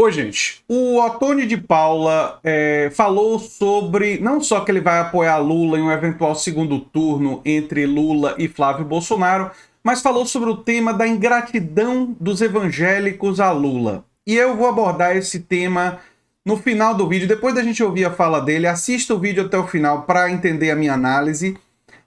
Ô, gente, o Ottoni de Paula falou sobre, não só que ele vai apoiar Lula em um eventual segundo turno entre Lula e Flávio Bolsonaro, mas falou sobre o tema da ingratidão dos evangélicos a Lula. E eu vou abordar esse tema no final do vídeo. Depois da gente ouvir a fala dele, assista o vídeo até o final para entender a minha análise.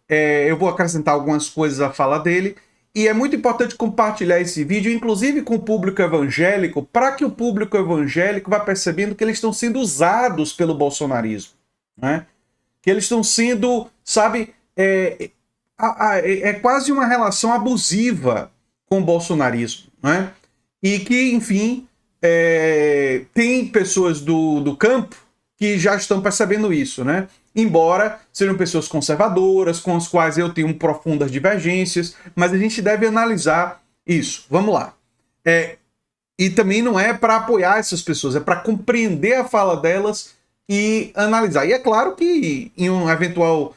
Eu vou acrescentar algumas coisas à fala dele. E é muito importante compartilhar esse vídeo, inclusive com o público evangélico, para que o público evangélico vá percebendo que eles estão sendo usados pelo bolsonarismo, né? Que eles estão sendo, sabe, é quase uma relação abusiva com o bolsonarismo, né? E que, enfim, tem pessoas do campo que já estão percebendo isso, né? Embora sejam pessoas conservadoras, com as quais eu tenho profundas divergências, mas a gente deve analisar isso. Vamos lá. E também não é para apoiar essas pessoas, é para compreender a fala delas e analisar. E é claro que em um eventual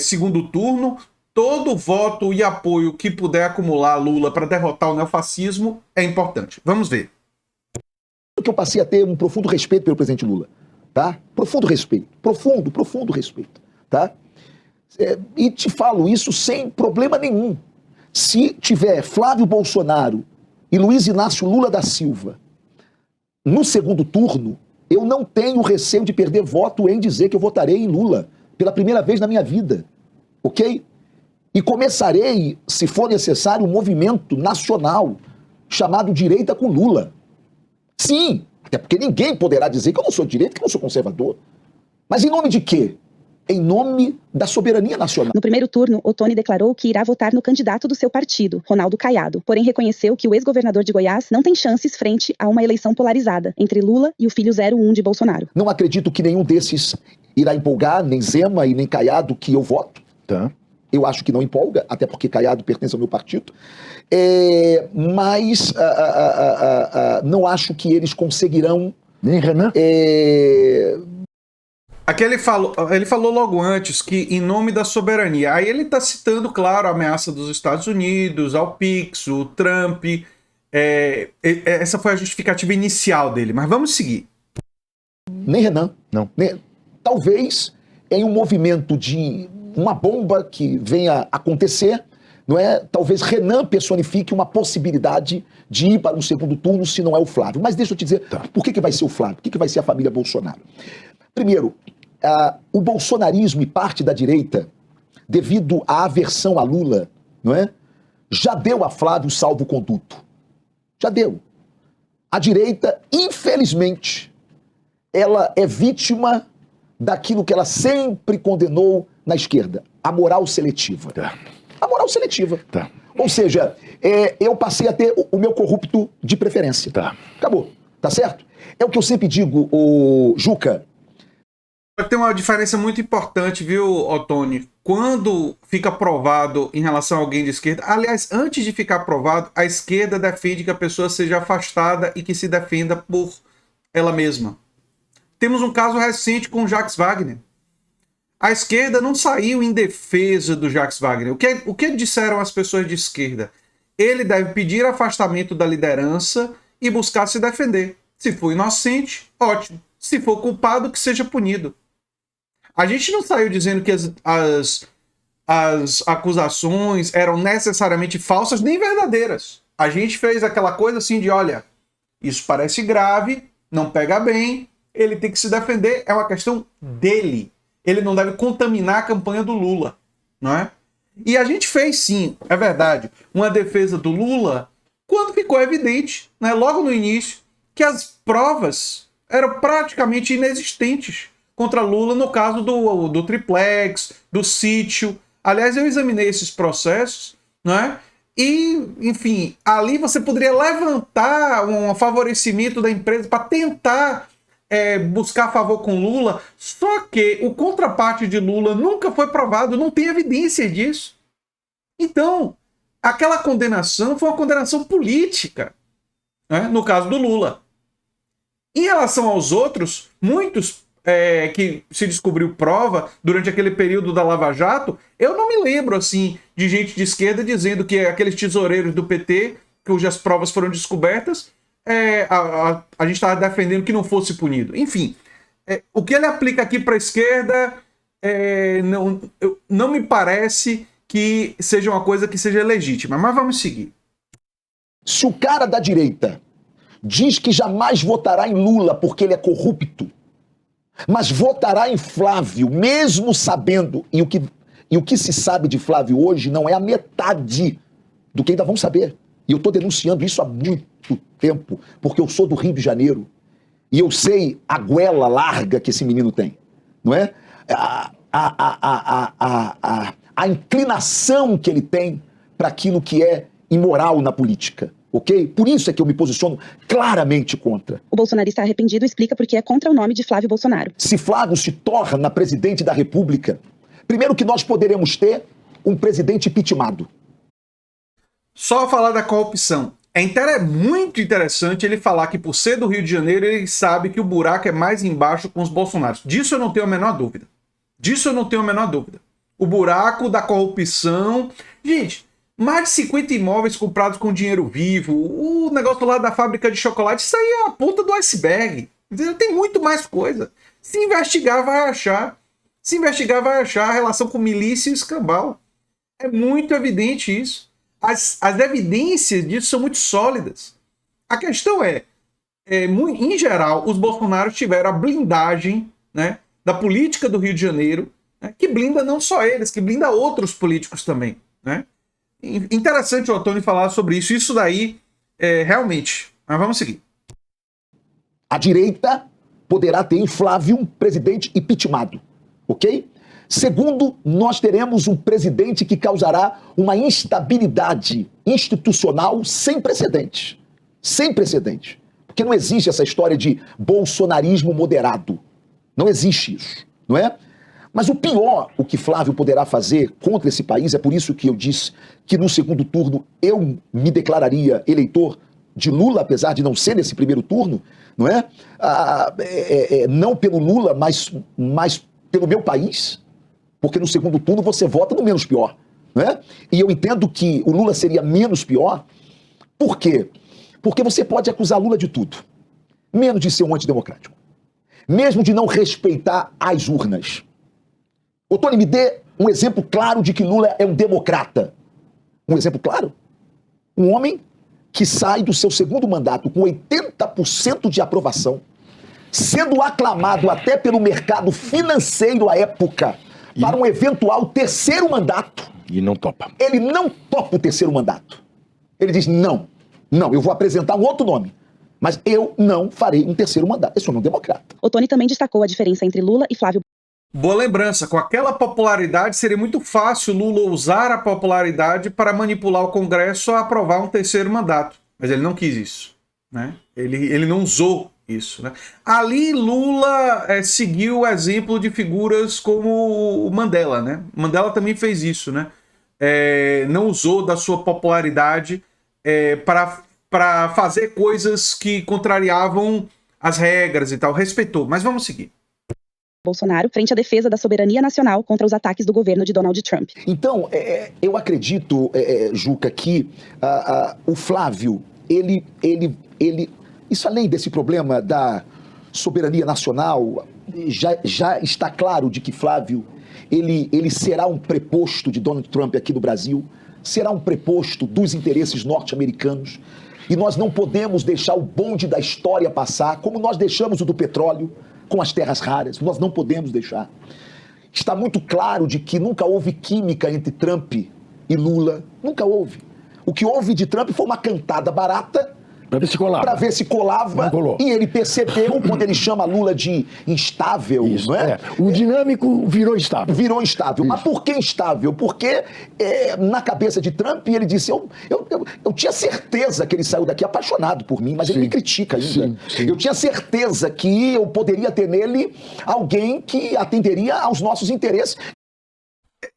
segundo turno, todo voto e apoio que puder acumular Lula para derrotar o neofascismo é importante. Vamos ver. Que eu passei a ter um profundo respeito pelo presidente Lula. Tá? Profundo respeito, profundo respeito, tá? E te falo isso sem problema nenhum. Se tiver Flávio Bolsonaro e Luiz Inácio Lula da Silva no segundo turno, eu não tenho receio de perder voto em dizer que eu votarei em Lula pela primeira vez na minha vida, ok? E começarei, se for necessário, um movimento nacional chamado Direita com Lula. Sim! Até porque ninguém poderá dizer que eu não sou de direita, que eu não sou conservador. Mas em nome de quê? Em nome da soberania nacional. No primeiro turno, Ottoni declarou que irá votar no candidato do seu partido, Ronaldo Caiado. Porém, reconheceu que o ex-governador de Goiás não tem chances frente a uma eleição polarizada entre Lula e o filho 01 de Bolsonaro. Não acredito que nenhum desses irá empolgar, nem Zema e nem Caiado, que eu voto. Tá? Eu acho que não empolga, até porque Caiado pertence ao meu partido. Mas não acho que eles conseguirão... Nem Renan? Aqui ele falou logo antes que em nome da soberania. Aí ele está citando, claro, a ameaça dos Estados Unidos, ao PIX, o Trump. Essa foi a justificativa inicial dele, mas vamos seguir. Nem Renan. Não. Talvez em um movimento de uma bomba que venha acontecer, não é? Talvez Renan personifique uma possibilidade de ir para um segundo turno se não é o Flávio. Mas deixa eu te dizer, por que vai ser o Flávio? Por que vai ser a família Bolsonaro? Primeiro, o bolsonarismo e parte da direita, devido à aversão a Lula, não é? Já deu a Flávio salvo-conduto. Já deu. A direita, infelizmente, ela é vítima daquilo que ela sempre condenou na esquerda, a moral seletiva. Tá. A moral seletiva. Tá. Ou seja, eu passei a ter o meu corrupto de preferência. Tá. Acabou. Tá certo? É o que eu sempre digo, o Juca. Tem uma diferença muito importante, viu, Ottoni? Quando fica provado em relação a alguém de esquerda, aliás, antes de ficar provado, a esquerda defende que a pessoa seja afastada e que se defenda por ela mesma. Temos um caso recente com o Jacques Wagner. A esquerda não saiu em defesa do Jacques Wagner. O que disseram as pessoas de esquerda? Ele deve pedir afastamento da liderança e buscar se defender. Se for inocente, ótimo. Se for culpado, que seja punido. A gente não saiu dizendo que as acusações eram necessariamente falsas nem verdadeiras. A gente fez aquela coisa assim de, olha, isso parece grave, não pega bem, ele tem que se defender, é uma questão dele. Ele não deve contaminar a campanha do Lula, não é? E a gente fez sim, é verdade, uma defesa do Lula quando ficou evidente, né, logo no início, que as provas eram praticamente inexistentes contra Lula no caso do triplex, do sítio. Aliás, eu examinei esses processos, né? E, enfim, ali você poderia levantar um favorecimento da empresa para tentar buscar favor com Lula, só que o contraparte de Lula nunca foi provado, não tem evidência disso. Então, aquela condenação foi uma condenação política, né? No caso do Lula. Em relação aos outros, muitos que se descobriu prova durante aquele período da Lava Jato, eu não me lembro assim de gente de esquerda dizendo que aqueles tesoureiros do PT, cujas provas foram descobertas, a gente estava defendendo que não fosse punido. Enfim, o que ele aplica aqui para a esquerda não me parece que seja uma coisa que seja legítima, mas vamos seguir. Se o cara da direita diz que jamais votará em Lula porque ele é corrupto, mas votará em Flávio, mesmo sabendo, e o que se sabe de Flávio hoje não é a metade do que ainda vão saber. E eu estou denunciando isso há muito tempo, porque eu sou do Rio de Janeiro e eu sei a goela larga que esse menino tem, não é? A inclinação que ele tem para aquilo que é imoral na política, ok? Por isso é que eu me posiciono claramente contra. O bolsonarista arrependido explica por que é contra o nome de Flávio Bolsonaro. Se Flávio se torna presidente da República, primeiro que nós poderemos ter um presidente impeachmentado. Só falar da corrupção. É muito interessante ele falar que por ser do Rio de Janeiro ele sabe que o buraco é mais embaixo com os Bolsonaros. Disso eu não tenho a menor dúvida. O buraco da corrupção... Gente, mais de 50 imóveis comprados com dinheiro vivo, o negócio lá da fábrica de chocolate, isso aí é a ponta do iceberg. Entendeu? Tem muito mais coisa. Se investigar, vai achar. A relação com milícia e escambau. É muito evidente isso. As evidências disso são muito sólidas. A questão em geral, os bolsonaros tiveram a blindagem, né, da política do Rio de Janeiro, né, que blinda não só eles, que blinda outros políticos também, né? Interessante o Ottoni falar sobre isso. Isso daí, realmente. Mas vamos seguir. A direita poderá ter em Flávio um presidente impeachmentado, ok? Segundo, nós teremos um presidente que causará uma instabilidade institucional sem precedentes. Sem precedentes. Porque não existe essa história de bolsonarismo moderado. Não existe isso, não é? Mas o pior, o que Flávio poderá fazer contra esse país, é por isso que eu disse que no segundo turno eu me declararia eleitor de Lula, apesar de não ser nesse primeiro turno, não é? Não pelo Lula, mas pelo meu país, porque no segundo turno você vota no menos pior, não é? E eu entendo que o Lula seria menos pior. Por quê? Porque você pode acusar Lula de tudo, menos de ser um antidemocrático, mesmo de não respeitar as urnas. Ottoni, me dê um exemplo claro de que Lula é um democrata. Um exemplo claro? Um homem que sai do seu segundo mandato com 80% de aprovação, sendo aclamado até pelo mercado financeiro à época para um eventual terceiro mandato. E não topa. Ele não topa o terceiro mandato. Ele diz, não, eu vou apresentar um outro nome, mas eu não farei um terceiro mandato. Eu sou um democrata. Ottoni também destacou a diferença entre Lula e Flávio. Boa lembrança, com aquela popularidade seria muito fácil Lula usar a popularidade para manipular o Congresso a aprovar um terceiro mandato. Mas ele não quis isso, né? Ele não usou isso, né? Ali Lula seguiu o exemplo de figuras como o Mandela, né? Mandela também fez isso, né? Não usou da sua popularidade para fazer coisas que contrariavam as regras e tal. Respeitou, mas vamos seguir. Bolsonaro frente à defesa da soberania nacional contra os ataques do governo de Donald Trump. Então, eu acredito, Juca, que o Flávio, ele, isso além desse problema da soberania nacional, já está claro de que Flávio, ele será um preposto de Donald Trump aqui no Brasil, será um preposto dos interesses norte-americanos, e nós não podemos deixar o bonde da história passar, como nós deixamos o do petróleo, com as terras raras, nós não podemos deixar. Está muito claro de que nunca houve química entre Trump e Lula, nunca houve. O que houve de Trump foi uma cantada barata para ver se colava. E ele percebeu, quando ele chama Lula de instável, isso, não é? O dinâmico virou instável. Virou instável. Isso. Mas por que instável? Porque na cabeça de Trump ele disse, eu tinha certeza que ele saiu daqui apaixonado por mim, mas ele me critica ainda. Sim. Eu tinha certeza que eu poderia ter nele alguém que atenderia aos nossos interesses.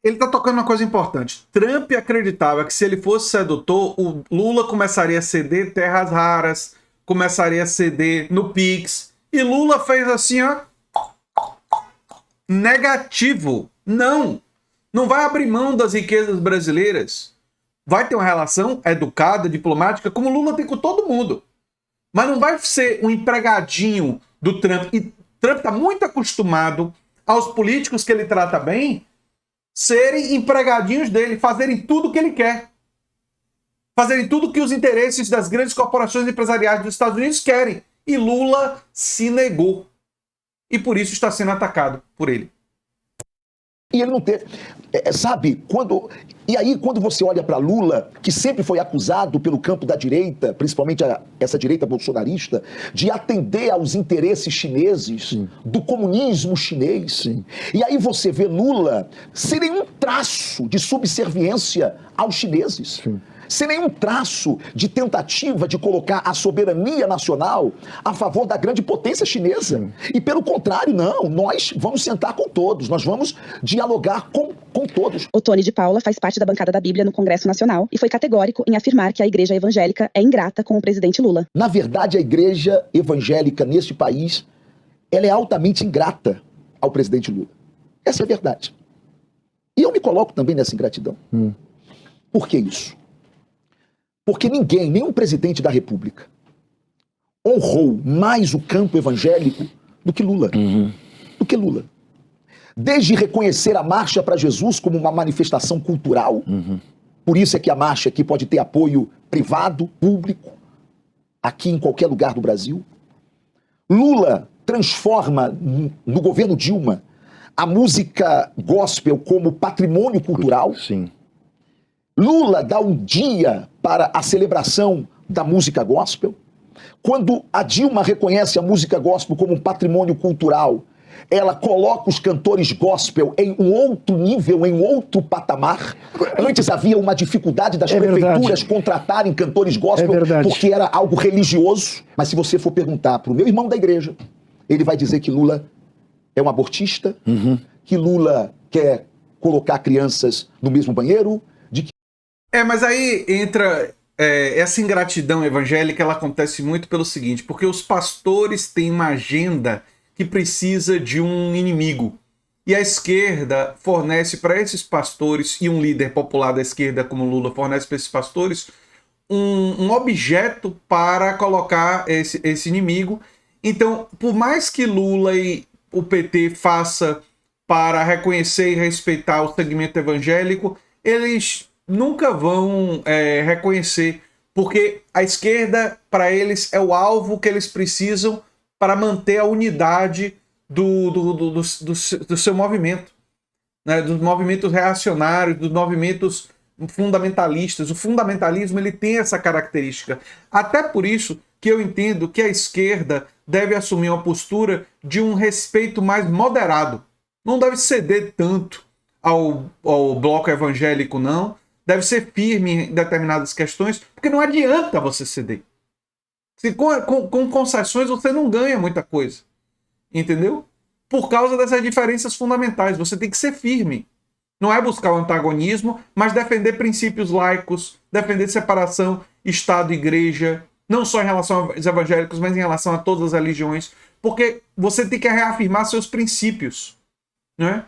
Ele tá tocando uma coisa importante. Trump acreditava que se ele fosse sedutor, o Lula começaria a ceder terras raras, começaria a ceder no Pix. E Lula fez assim, ó. Negativo. Não vai abrir mão das riquezas brasileiras. Vai ter uma relação educada, diplomática, como Lula tem com todo mundo. mas não vai ser um empregadinho do Trump. E Trump está muito acostumado aos políticos que ele trata bem serem empregadinhos dele, fazerem tudo o que ele quer. Fazerem tudo o que os interesses das grandes corporações empresariais dos Estados Unidos querem. E Lula se negou. E por isso está sendo atacado por ele. E ele não teve. Sabe, E aí, quando você olha para Lula, que sempre foi acusado pelo campo da direita, principalmente essa direita bolsonarista, de atender aos interesses chineses, sim, do comunismo chinês. Sim. E aí você vê Lula sem nenhum traço de subserviência aos chineses. Sim. Sem nenhum traço de tentativa de colocar a soberania nacional a favor da grande potência chinesa. Sim. E pelo contrário, não, nós vamos sentar com todos, nós vamos dialogar com todos. Ottoni de Paula faz parte da bancada da Bíblia no Congresso Nacional e foi categórico em afirmar que a igreja evangélica é ingrata com o presidente Lula. Na verdade, a igreja evangélica neste país, ela é altamente ingrata ao presidente Lula. Essa é a verdade. E eu me coloco também nessa ingratidão. Por que isso? Porque nenhum presidente da República honrou mais o campo evangélico do que Lula. Do que Lula. Desde reconhecer a Marcha para Jesus como uma manifestação cultural, por isso é que a marcha aqui pode ter apoio privado, público, aqui em qualquer lugar do Brasil. Lula transforma, no governo Dilma, a música gospel como patrimônio cultural. Sim. Lula dá um dia para a celebração da música gospel. Quando a Dilma reconhece a música gospel como um patrimônio cultural, ela coloca os cantores gospel em um outro nível, em outro patamar. Antes havia uma dificuldade das prefeituras contratarem cantores gospel porque era algo religioso. Mas se você for perguntar para o meu irmão da igreja, ele vai dizer que Lula é um abortista, que Lula quer colocar crianças no mesmo banheiro, mas aí entra essa ingratidão evangélica, ela acontece muito pelo seguinte, porque os pastores têm uma agenda que precisa de um inimigo. E a esquerda fornece para esses pastores, e um líder popular da esquerda como Lula fornece para esses pastores, um objeto para colocar esse inimigo. Então, por mais que Lula e o PT faça para reconhecer e respeitar o segmento evangélico, eles nunca vão reconhecer, porque a esquerda, para eles, é o alvo que eles precisam para manter a unidade do seu movimento, né? Dos movimentos reacionários, dos movimentos fundamentalistas. O fundamentalismo ele tem essa característica. Até por isso que eu entendo que a esquerda deve assumir uma postura de um respeito mais moderado. Não deve ceder tanto ao bloco evangélico, não. Deve ser firme em determinadas questões, porque não adianta você ceder. Com concessões você não ganha muita coisa. Entendeu? Por causa dessas diferenças fundamentais. Você tem que ser firme. Não é buscar o antagonismo, mas defender princípios laicos, defender separação Estado e Igreja, não só em relação aos evangélicos, mas em relação a todas as religiões. Porque você tem que reafirmar seus princípios, né?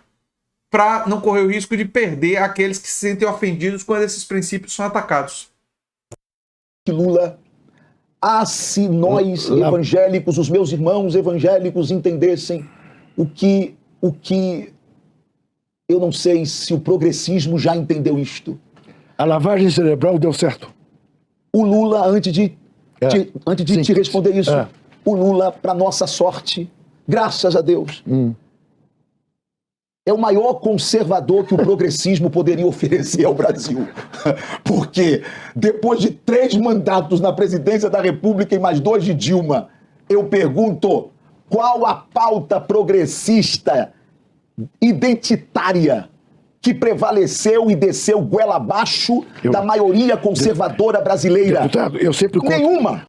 Para não correr o risco de perder aqueles que se sentem ofendidos quando esses princípios são atacados. Lula, se nós evangélicos, os meus irmãos evangélicos entendessem o que eu não sei se o progressismo já entendeu isto. A lavagem cerebral deu certo. O Lula, antes de te responder isso, o Lula, para nossa sorte, graças a Deus, é o maior conservador que o progressismo poderia oferecer ao Brasil. Porque depois de 3 mandatos na presidência da República e mais 2 de Dilma, eu pergunto, qual a pauta progressista identitária que prevaleceu e desceu goela abaixo da maioria conservadora brasileira? Deputado, eu sempre conto... Nenhuma!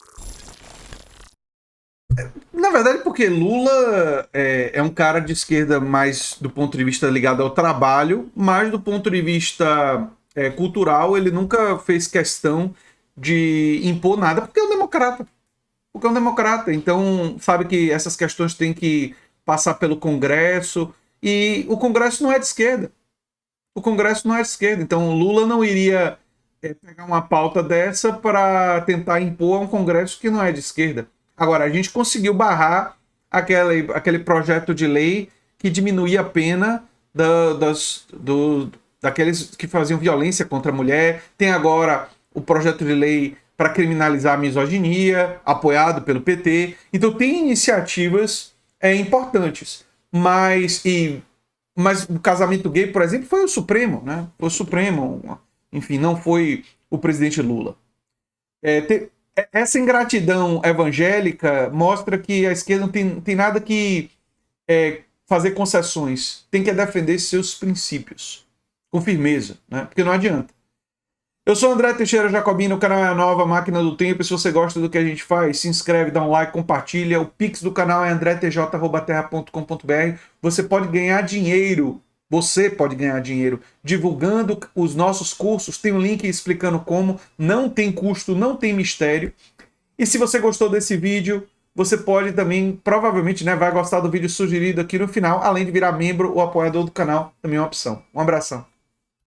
Na verdade, porque Lula é um cara de esquerda mais do ponto de vista ligado ao trabalho, mas do ponto de vista cultural, ele nunca fez questão de impor nada, porque é um democrata. Porque é um democrata. Então, sabe que essas questões têm que passar pelo Congresso, e o Congresso não é de esquerda. O Congresso não é de esquerda. Então, Lula não iria pegar uma pauta dessa para tentar impor a um Congresso que não é de esquerda. Agora, a gente conseguiu barrar aquele projeto de lei que diminuía a pena daqueles que faziam violência contra a mulher. Tem agora o projeto de lei para criminalizar a misoginia, apoiado pelo PT. Então tem iniciativas importantes. Mas o casamento gay, por exemplo, foi o Supremo, né? Foi o Supremo, enfim, não foi o presidente Lula. Essa ingratidão evangélica mostra que a esquerda não tem nada que fazer concessões. Tem que defender seus princípios com firmeza, né? Porque não adianta. Eu sou André Teixeira Jacobino, o canal é a Nova Máquina do Tempo. E se você gosta do que a gente faz, se inscreve, dá um like, compartilha. O Pix do canal é andretj@terra.com.br. Você pode ganhar dinheiro divulgando os nossos cursos. Tem um link explicando como. Não tem custo, não tem mistério. E se você gostou desse vídeo, você pode também, provavelmente, né, vai gostar do vídeo sugerido aqui no final. Além de virar membro ou apoiador do canal, também é uma opção. Um abração.